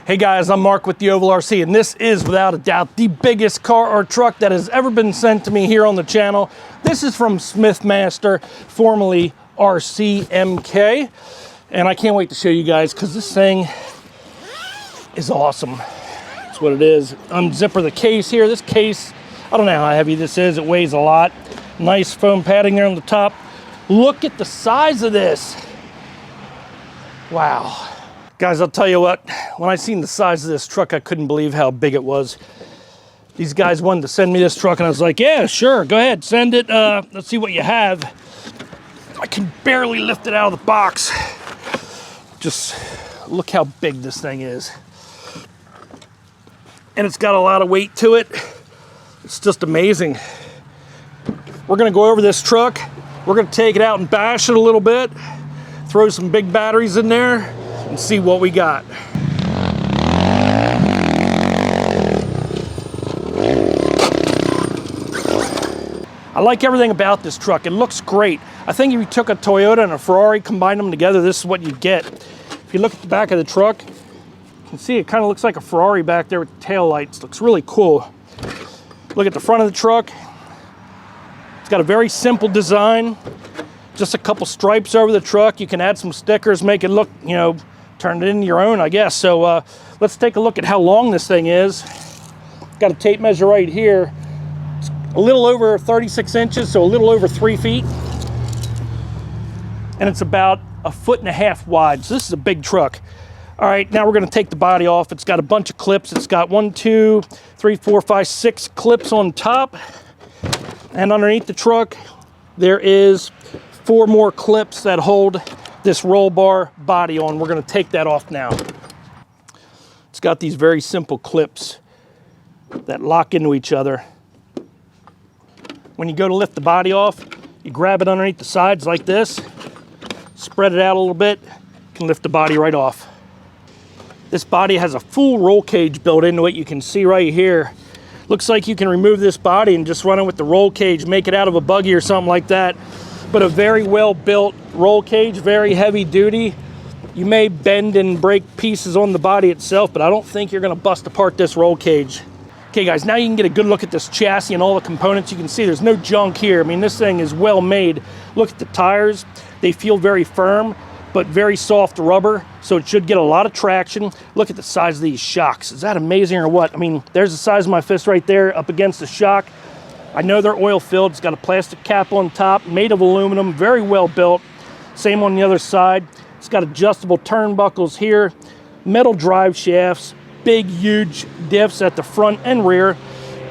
Hey guys, I'm Mark with the Ovalrc, and this is without a doubt the biggest car or truck that has ever been sent to me here on the channel. This is from Smithmaster, formerly RCMK, and I can't wait to show you guys because this thing is awesome. That's what it is. Unzipper the case here. This case, I don't know how heavy this is. It weighs a lot. Nice foam padding there on the top. Look at the size of this. Wow. Guys, I'll tell you what, when I seen the size of this truck, I couldn't believe how big it was. These guys wanted to send me this truck, and I was like, yeah, sure, go ahead, send it. Let's see what you have. I can barely lift it out of the box. Just look how big this thing is. And it's got a lot of weight to it. It's just amazing. We're gonna go over this truck. We're gonna take it out and bash it a little bit, throw some big batteries in there, and see what we got. I like everything about this truck. It looks great. I think if you took a Toyota and a Ferrari, combined them together, this is what you get. If you look at the back of the truck, you can see it kind of looks like a Ferrari back there with the tail lights. Looks really cool. Look at the front of the truck. It's got a very simple design. Just a couple stripes over the truck. You can add some stickers, make it look, you know, turn it into your own, I guess. So let's take a look at how long this thing is. Got a tape measure right here. It's a little over 36 inches, so a little over 3 feet. And it's about 1.5 feet wide. So this is a big truck. All right, now we're gonna take the body off. It's got a bunch of clips. It's got 1, 2, 3, 4, 5, 6 clips on top. And underneath the truck, there is 4 more clips that hold this roll bar body on. We're gonna take that off now. It's got these very simple clips that lock into each other. When you go to lift the body off, you grab it underneath the sides like this, spread it out a little bit, you can lift the body right off. This body has a full roll cage built into it. You can see right here. Looks like you can remove this body and just run it with the roll cage, make it out of a buggy or something like that. But a very well built roll cage, very heavy duty. You may bend and break pieces on the body itself, but I don't think you're gonna bust apart this roll cage. Okay guys, now you can get a good look at this chassis and all the components. You can see there's no junk here. I mean, this thing is well made. Look at the tires. They feel very firm, but very soft rubber, so it should get a lot of traction. Look at the size of these shocks. Is that amazing or what? I mean, there's the size of my fist right there up against the shock. I know they're oil filled. It's got a plastic cap on top, made of aluminum, very well built. Same on the other side. It's got adjustable turnbuckles here, metal drive shafts, big, huge diffs at the front and rear,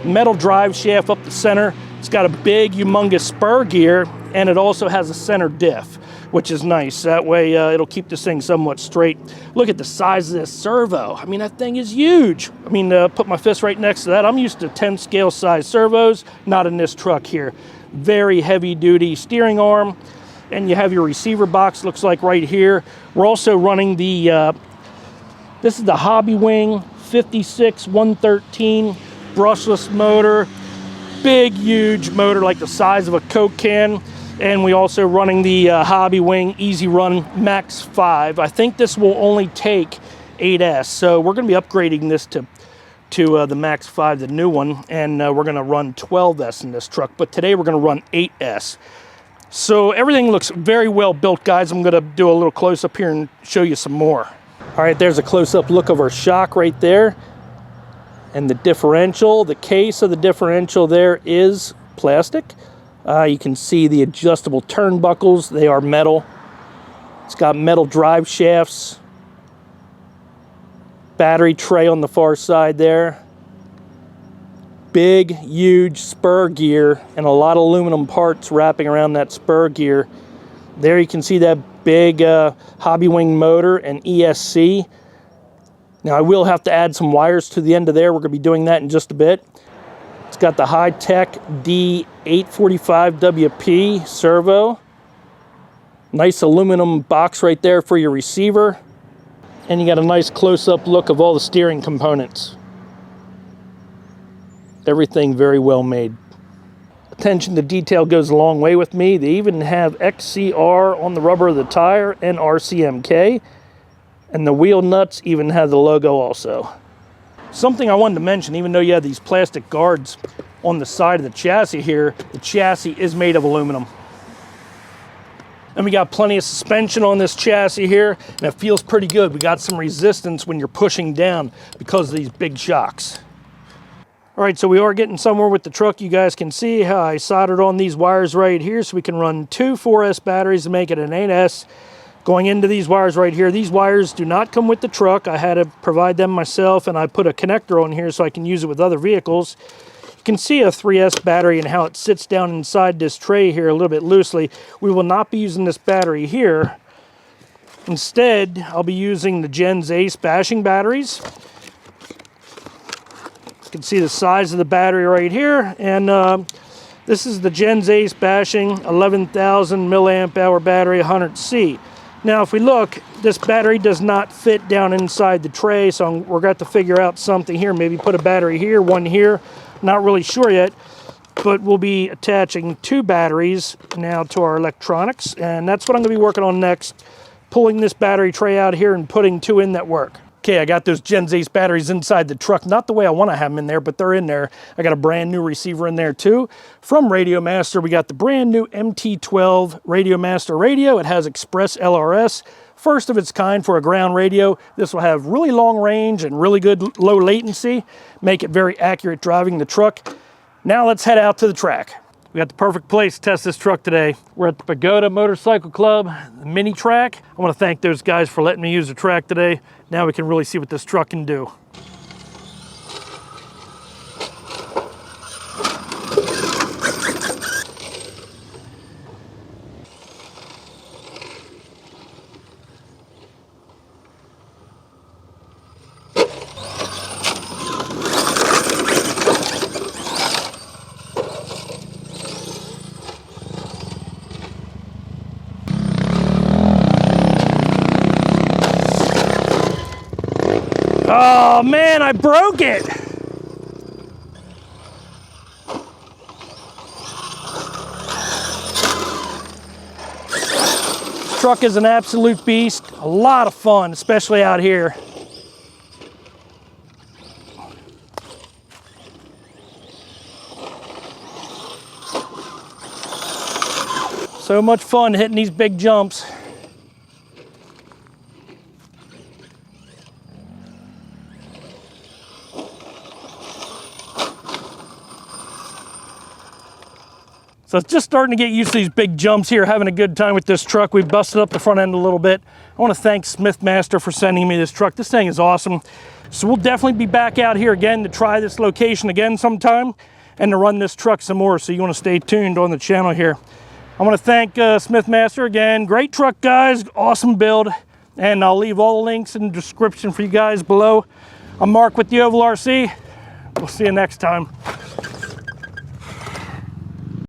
metal drive shaft up the center. It's got a big, humongous spur gear, and it also has a center diff, which is nice. That way it'll keep this thing somewhat straight. Look at the size of this servo. I mean, that thing is huge. I mean, put my fist right next to that. I'm used to 10 scale size servos, not in this truck here. Very heavy duty steering arm. And you have your receiver box, looks like right here. We're also running the, this is the Hobby Wing 56-113 brushless motor. Big, huge motor, like the size of a Coke can. And we also running the Hobby Wing Easy Run Max 5. I think this will only take 8S, so we're going to be upgrading this to the Max 5, the new one, and we're going to run 12S in this truck. But today we're going to run 8S. So everything looks very well built, guys. I'm going to do a little close-up here and show you some more. All right, there's a close-up look of our shock right there. And the differential, the case of the differential there is plastic. You can see the adjustable turnbuckles. They are metal. It's got metal drive shafts. Battery tray on the far side there. Big, huge spur gear and a lot of aluminum parts wrapping around that spur gear. There you can see that big Hobby Wing motor and ESC. Now I will have to add some wires to the end of there. We're going to be doing that in just a bit. It's got the high-tech D845WP servo. Nice aluminum box right there for your receiver. And you got a nice close-up look of all the steering components. Everything very well made. Attention to detail goes a long way with me. They even have XCR on the rubber of the tire and RCMK. And the wheel nuts even have the logo also. Something I wanted to mention, even though you have these plastic guards on the side of the chassis here, the chassis is made of aluminum. And we got plenty of suspension on this chassis here, and it feels pretty good. We got some resistance when you're pushing down because of these big shocks. All right, so we are getting somewhere with the truck. You guys can see how I soldered on these wires right here so we can run two 4S batteries to make it an 8S. Going into these wires right here, these wires do not come with the truck. I had to provide them myself, and I put a connector on here so I can use it with other vehicles. You can see a 3S battery and how it sits down inside this tray here a little bit loosely. We will not be using this battery here. Instead, I'll be using the Gens Ace bashing batteries. You can see the size of the battery right here, and this is the Gens Ace bashing 11,000 milliamp hour battery 100C. Now, if we look, this battery does not fit down inside the tray, so we're going to have to figure out something here. Maybe put a battery here, one here. Not really sure yet, but we'll be attaching two batteries now to our electronics, and that's what I'm going to be working on next, pulling this battery tray out here and putting two in that work. Okay, I got those Gens Ace batteries inside the truck. Not the way I want to have them in there, but they're in there. I got a brand new receiver in there too. From Radiomaster, we got the brand new MT12 Radiomaster radio. It has Express LRS. First of its kind for a ground radio. This will have really long range and really good low latency. Make it very accurate driving the truck. Now let's head out to the track. We got the perfect place to test this truck today. We're at the Pagoda Motorcycle Club, the mini track. I want to thank those guys for letting me use the track today. Now we can really see what this truck can do. Oh man, I broke it. This truck is an absolute beast. A lot of fun, especially out here. So much fun hitting these big jumps. So it's just starting to get used to these big jumps here, having a good time with this truck. We've busted up the front end a litlittle bit. I want to thank Smithmaster for sending me this truck. This thing is awesome. So we'll definitely be back out here again to try this location again sometime and to run this truck some more. So you want to stay tuned on the channel here. I want to thank Smithmaster again. Great truck, guys. Awesome build. And I'll leave all the links in the description for you guys below. I'm Mark with the Ovalrc. We'll see you next time.